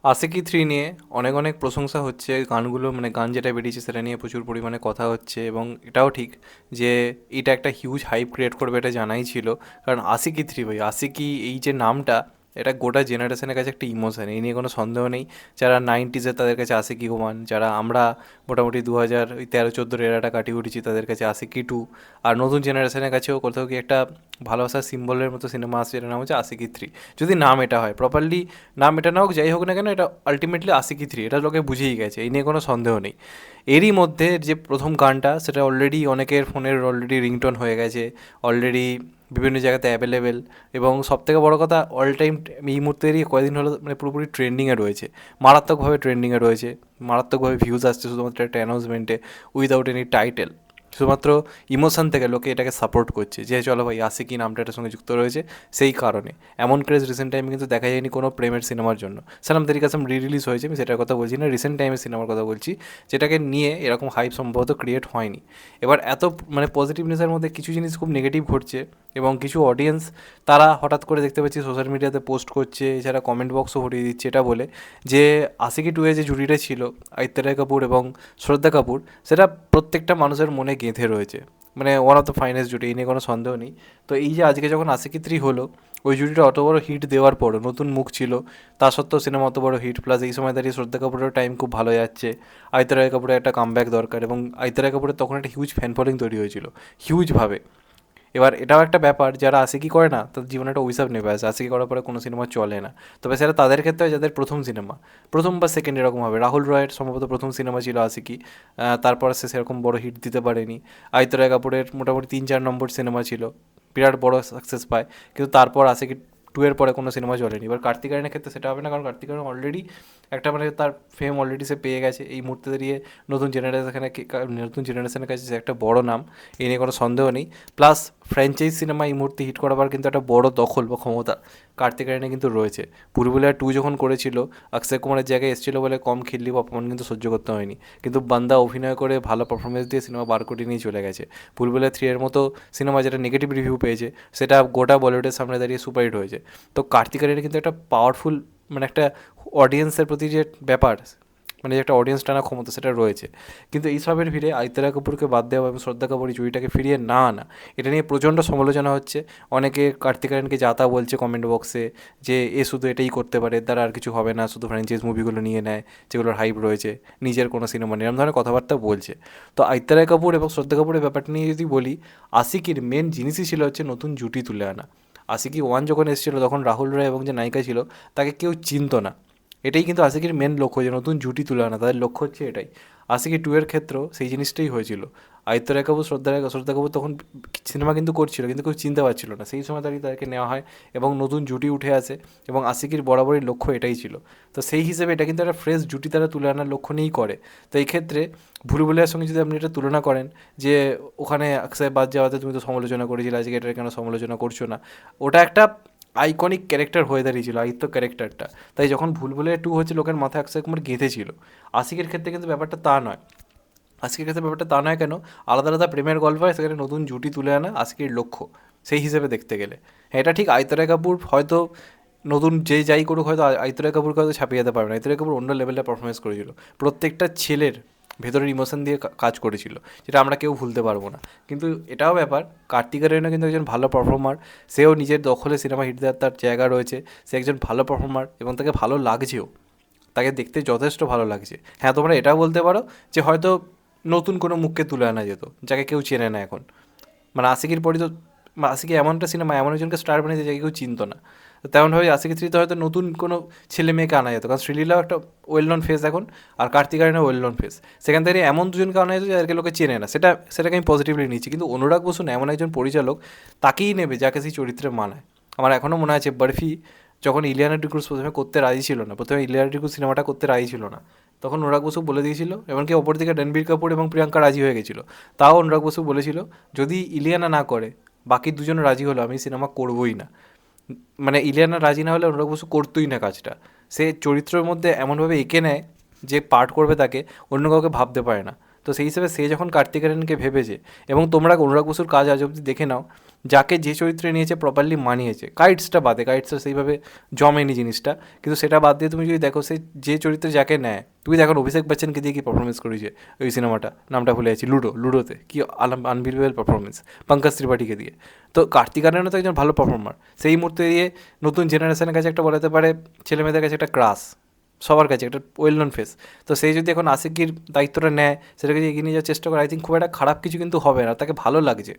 Aashiqui three নিয়ে অনেক অনেক প্রশংসা হচ্ছে, গানগুলো মানে গান যেটা বেরিয়েছে সেটা নিয়ে প্রচুর পরিমাণে কথা হচ্ছে, এবং এটাও ঠিক যে এটা একটা হিউজ হাইপ ক্রিয়েট করবে, এটা জানাই ছিল। কারণ আশিকি থ্রি, ভাই আশিকি এই যে নামটা, এটা গোটা জেনারেশনের কাছে একটা ইমোশন, এই নিয়ে কোনো সন্দেহ নেই। যারা নাইনটিজের তাদের কাছে আশিকি ওয়ান, যারা আমরা মোটামুটি 2013-14 এরাটা কাটিয়ে উঠেছি তাদের কাছে আশিকি টু, আর নতুন জেনারেশনের কাছেও কোথাও কি একটা ভালোবাসার সিম্বলের মতো সিনেমা আসছে, এটার নাম হচ্ছে আশিকি থ্রি। যদি নাম এটা হয় প্রপারলি, নাম এটা না হোক, যাই হোক না কেন, এটা আলটিমেটলি আশিকি থ্রি, এটা লোকে বুঝেই গেছে, এই নিয়ে কোনো সন্দেহ নেই। এরই মধ্যে যে প্রথম গানটা, সেটা অলরেডি অনেকের ফোনের অলরেডি রিংটোন হয়ে গেছে, অলরেডি বিভিন্ন জায়গাতে অ্যাভেলেবেল, এবং সবথেকে বড় কথা অল টাইম এই মুহূর্তেরই কয়েকদিন হলো মানে পুরোপুরি ট্রেন্ডিংয়ে রয়েছে, মারাত্মকভাবে ট্রেন্ডিংয়ে রয়েছে, মারাত্মকভাবে ভিউজ আসছে শুধুমাত্র একটা অ্যানাউন্সমেন্টে, উইদাউট এনি টাইটেল। শুধুমাত্র ইমোশন থেকে লোকে এটাকে সাপোর্ট করছে যে চলো ভাই আশিকি নামটা এটার সঙ্গে যুক্ত রয়েছে, সেই কারণে। এমন ক্রেজ রিসেন্ট টাইমে কিন্তু দেখা যায়নি কোনো প্রেমের সিনেমার জন্য। সালাম তেরি কাসম রিলিজ হয়েছে, আমি সেটার কথা বলছি না, রিসেন্ট টাইমের সিনেমার কথা বলছি, যেটাকে নিয়ে এরকম হাইপ সম্ভবত ক্রিয়েট হয়নি। এবার এত মানে পজিটিভনেসের মধ্যে কিছু জিনিস খুব নেগেটিভ ঘটছে, এবং কিছু অডিয়েন্স তারা হঠাৎ করে দেখতে পাচ্ছি সোশ্যাল মিডিয়াতে পোস্ট করছে, এছাড়া কমেন্ট বক্সও ভরিয়ে দিচ্ছে এটা বলে যে আশিকি টুয়ে যে জুটিটা ছিল আদিত্য রায় কাপুর এবং শ্রদ্ধা কাপুর, সেটা প্রত্যেকটা মানুষের মনে গেঁথে রয়েছে, মানে ওয়ান অফ দ্য ফাইনেস্ট জুটি, এই নিয়ে কোনো সন্দেহ নেই। তো এই যে আজকে যখন আশিকি থ্রি হলো, ওই জুটিটা অত বড় হিট দেওয়ার পরও, নতুন মুখ ছিল তা সত্ত্বেও সিনেমা অত বড় হিট, প্লাস এই সময় দাঁড়িয়ে শ্রদ্ধা কাপুরের টাইম খুব ভালো যাচ্ছে, আদিত্য রায় কাপুরের একটা কামব্যাক দরকার, এবং আদিত্য রায় কাপুরের তখন একটা হিউজ ফ্যান ফলোয়িং তৈরি হয়েছিল, হিউজভাবে। এবার এটাও একটা ব্যাপার, যারা আশিকি করে না তাদের জীবনে একটা অভিশাপ নেমে আসে, আশিকি করার পরে কোনো সিনেমা চলে না। তবে সেটা তাদের ক্ষেত্রে হয় যাদের প্রথম সিনেমা, প্রথম বা সেকেন্ড এরকম হবে। রাহুল রয়ের সম্ভবত প্রথম সিনেমা ছিল আশিকি, তারপর সে সেরকম বড় হিট দিতে পারেনি। আদিত্য রায় কাপুরের মোটামুটি 3-4 নম্বর সিনেমা ছিল, বিরাট বড় সাকসেস পায়, কিন্তু তারপর আশিকি টু এর পরে কোনো সিনেমা চলেনি। এবার কার্তিক আরিয়ানের ক্ষেত্রে সেটা হবে না, কারণ কার্তিক আরিয়ান অলরেডি একটা মানে তার ফেম অলরেডি সে পেয়ে গেছে, এই মুহূর্তে দাঁড়িয়ে নতুন জেনারেশনের কাছে সে একটা বড় নাম, এই নিয়ে কোনো সন্দেহ নেই। প্লাস ফ্র্যাঞ্চাইজ সিনেমা এই মুহূর্তে হিট করাবার কিন্তু একটা বড় দখল বা ক্ষমতা কার্তিক আরিয়ানে কিন্তু রয়েছে। ভুলভুলাইয়া টু যখন করেছিল, অক্ষয় কুমারের জায়গায় এসেছিল বলে কম খিল্লি বা অপমান কিন্তু সহ্য করতে হয়নি, কিন্তু বান্দা অভিনয় করে ভালো পারফরমেন্স দিয়ে সিনেমা বার করে নিয়ে চলে গেছে। ভুলভুলাইয়া থ্রি এর মতো সিনেমা যেটা নেগেটিভ রিভিউ পেয়েছে, সেটা গোটা বলিউডের সামনে দাঁড়িয়ে সুপারহিট হয়েছে। তো কার্তিক আরিয়ানের কিন্তু একটা পাওয়ারফুল মানে একটা অডিয়েন্সের প্রতি যে ব্যাপার, মানে যে একটা অডিয়েন্স টানা ক্ষমতা, সেটা রয়েছে। কিন্তু এইসবের ভিড়ে আদিত্য রায় কাপুরকে বাদ দেওয়া এবং শ্রদ্ধা কাপুর এই জুড়িটাকে ফিরিয়ে না আনা, এটা নিয়ে প্রচণ্ড সমালোচনা হচ্ছে। অনেকে কার্তিক আরিয়ানকে যা তা বলছে কমেন্ট বক্সে, যে এ শুধু এটাই করতে পারে, এর দ্বারা আর কিছু হবে না, শুধু ফ্র্যাঞ্চাইজ মুভিগুলো নিয়ে নেয় যেগুলোর হাইপ রয়েছে, নিজের কোনো সিনেমা নেই, এরকম ধরনের কথাবার্তা বলছে। তো আদিত্য রায় কাপুর এবং শ্রদ্ধা কাপুরের ব্যাপারটা নিয়ে যদি বলি, আশিকির মেন জিনিসই ছিল হচ্ছে নতুন জুটি তুলে আনা। আশিকি ওয়ান যখন এসেছিলো তখন রাহুল রায় এবং যে নায়িকা ছিল তাকে কেউ চিনতো না, এটাই কিন্তু আশিকির মেন লক্ষ্য, যে নতুন জুটি তুলে আনা, তাদের লক্ষ্য হচ্ছে এটাই। আশিকি টু এর ক্ষেত্রেও সেই জিনিসটাই হয়েছিল। আদিত্য রায় কাপুর শ্রদ্ধা কাপুর তখন সিনেমা কিন্তু করছিল, কিন্তু কেউ চিনতে পারছিল না, সেই সময় দাঁড়িয়ে তাদেরকে নেওয়া হয় এবং নতুন জুটি উঠে আসে, এবং আশিকির বরাবরই লক্ষ্য এটাই ছিল। তো সেই হিসেবে এটা কিন্তু একটা ফ্রেশ জুটি তারা তুলে আনার লক্ষ্য নিয়েই করে। তো এই ক্ষেত্রে ভুলভুলাইয়ার সঙ্গে যদি আপনি এটা তুলনা করেন, যে ওখানে অক্ষয় বাদ যাওয়াতে তুমি তো সমালোচনা করেছিলে, আজকে এটার কেন সমালোচনা করছো না, ওটা একটা আইকনিক ক্যারেক্টার হয়ে দাঁড়িয়েছিল আদিত্য ক্যারেক্টারটা। তাই যখন ভুলভুলাইয়া টু হচ্ছে, লোকের মাথায় অক্ষয় কুমার গেঁথেছিল। আশিকের ক্ষেত্রে কিন্তু ব্যাপারটা তা নয়, আশিকের ক্ষেত্রে ব্যাপারটা তা নয় কেন, আলাদা আলাদা প্রেমের গল্প হয়, সেখানে নতুন জুটি তুলে আনা আশিকের লক্ষ্য, সেই হিসেবে দেখতে গেলে। হ্যাঁ, এটা ঠিক, আদিত্য রায় কাপুর হয়তো নতুন যে যাই করুক, হয়তো আদিত্য রায় কাপুরকে হয়তো ছাপিয়ে যেতে পারবে না, আদিত্য রায় কাপুর অন্য লেভেলের পারফরমেন্স করেছিল, প্রত্যেকটা ছেলের ভেতরের ইমোশন দিয়ে কাজ করেছিল, যেটা আমরা কেউ ভুলতে পারবো না। কিন্তু এটাও ব্যাপার, কার্তিক আরিয়ানও কিন্তু একজন ভালো পারফর্মার, সেও নিজের দখলে সিনেমা হিট দেওয়ার তার জায়গা রয়েছে, সে একজন ভালো পারফর্মার এবং তাকে ভালো লাগছেও, তাকে দেখতে যথেষ্ট ভালো লাগছে। হ্যাঁ, তোমরা এটাও বলতে পারো যে হয়তো নতুন কোনো মুখকে তুলে আনা যেত, যাকে কেউ চেনে না এখন, মানে আশিকির পরই তো, আশিকি এমন একটা সিনেমা এমন একজনকে স্টার বানিয়েছে যাকে কেউ চিনতো না। তো তেমনভাবে আশিকি থ্রিতে হয়তো নতুন কোনো ছেলে মেয়েকে আনা যেত, কারণ শ্রীলীলাও একটা ওয়েল নন ফেস এখন, আর কার্তিক আরিয়ানও ওয়েল নন ফেস, সেখান থেকে এমন দুজনকে আনা যেত যাদেরকে লোকে চেনে না, সেটাকে আমি পজিটিভলি নিচ্ছি। কিন্তু অনুরাগ বসুন এমন একজন পরিচালক, তাকেই নেবে যাকে সেই চরিত্রে মানায়। আমার এখনও মনে আছে বরফি যখন ইলিয়ানা ডিক্রুজ প্রথমে করতে রাজি ছিল না, প্রথমে ইলিয়ানা ডিক্রুজ সিনেমাটা করতে রাজি ছিল না, তখন অনুরাগ বসু বলে দিয়েছিল, এমনকি অপর দিকে রণবীর কাপুর এবং প্রিয়াঙ্কা রাজি হয়ে গেছিলো, তাও অনুরাগ বসু বলেছিল যদি ইলিয়ানা না করে, বাকি দুজন রাজি হলো, আমি সিনেমা করবোই না। মানে ইলিয়ানা রাজি না হলে অনুরাগ বসু করতোই না কাজটা। সে চরিত্রের মধ্যে এমনভাবে এঁকে নেয় যে পার্ট করবে তাকে, অন্য কাউকে ভাবতে পারে না। তো সেই হিসেবে সে যখন কার্তিক আরিয়ানকে ভেবেছে, এবং তোমরা অনুরাগ বসুর কাজ আজ অবধি দেখে নাও, যাকে যে চরিত্রে নিয়েছে প্রপারলি মানিয়েছে, কাইটসটা বাদে, কাইটসটা সেইভাবে জমেনি জিনিসটা, কিন্তু সেটা বাদ দিয়ে তুমি যদি দেখো সে যে চরিত্রে যাকে নেয়, তুমি দেখো অভিষেক বচ্চনকে দিয়ে কি পারফরমেন্স করেছে ওই সিনেমাটা, নামটা ভুলে যাচ্ছি, লুডোতে কি আনবিলিভেবল পারফরমেন্স পঙ্কজ ত্রিপাঠীকে দিয়ে। তো কার্তিক আরিয়ানও তো একজন ভালো পারফর্মার, সেই মুহূর্তে দিয়ে নতুন জেনারেশনের কাছে একটা বলাতে পারে, ছেলেমেয়েদের কাছে একটা ক্রাশ, সবার কাছে একটা ওয়েল নন ফেস। তো সেই যদি এখন আশিকির দায়িত্বটা নেয়, সেটাকে যদি এগিয়ে নিয়ে যাওয়ার চেষ্টা করে, আই থিঙ্ক খুব একটা খারাপ কিছু কিন্তু হবে না, তাকে ভালো লাগছে।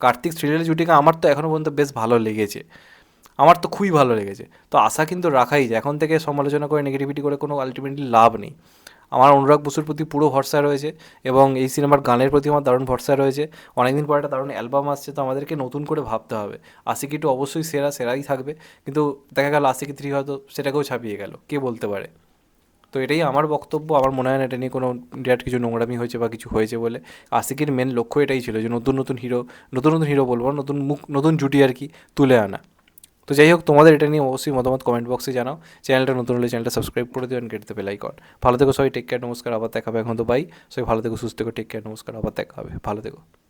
কার্তিক শ্রীলীলা জুটিকে আমার তো এখনও পর্যন্ত বেশ ভালো লেগেছে, আমার তো খুবই ভালো লেগেছে। তো আশা কিন্তু রাখাই যায়, এখন থেকে সমালোচনা করে নেগেটিভিটি করে কোনো আলটিমেটলি লাভ নেই। আমার অনুরাগ বসুর প্রতি পুরো ভরসা রয়েছে, এবং এই সিনেমার গানের প্রতি আমার দারুণ ভরসা রয়েছে। অনেকদিন পর একটা দারুণ অ্যালবাম আসছে, তো আমাদেরকে নতুন করে ভাবতে হবে। আশিকি টু অবশ্যই সেরাই থাকবে, কিন্তু দেখা গেল আশিকি থ্রি হয়তো সেটাকেও ছাপিয়ে গেল, কে বলতে পারে। তো এটাই আমার বক্তব্য, আমার মনে হয় না এটা নিয়ে কোনো বিরাট কিছু নোংরামি হয়েছে বা কিছু হয়েছে বলে। আশিকির মেন লক্ষ্য এটাই ছিল যে নতুন নতুন হিরো, নতুন নতুন হিরো বলবো না, নতুন মুখ, নতুন জুটি আর কি তুলে আনা। তো যাই হোক, তোমাদের এটা নিয়ে অবশ্যই মতামত কমেন্ট বক্সে জানাও। চ্যানেলটা নতুন হলে চ্যানেলটা সাবস্ক্রাইব করে দেবেন, কেটে বেল আইকন। ভালো থেকো সবাই, টেক কেয়ার, নমস্কার, আবার দেখা হবে। এখন তো বাই, সবাই ভালো থেকো, সুস্থ থেকো, টেক কেয়ার, নমস্কার, আবার দেখা হবে, ভালো থেকো।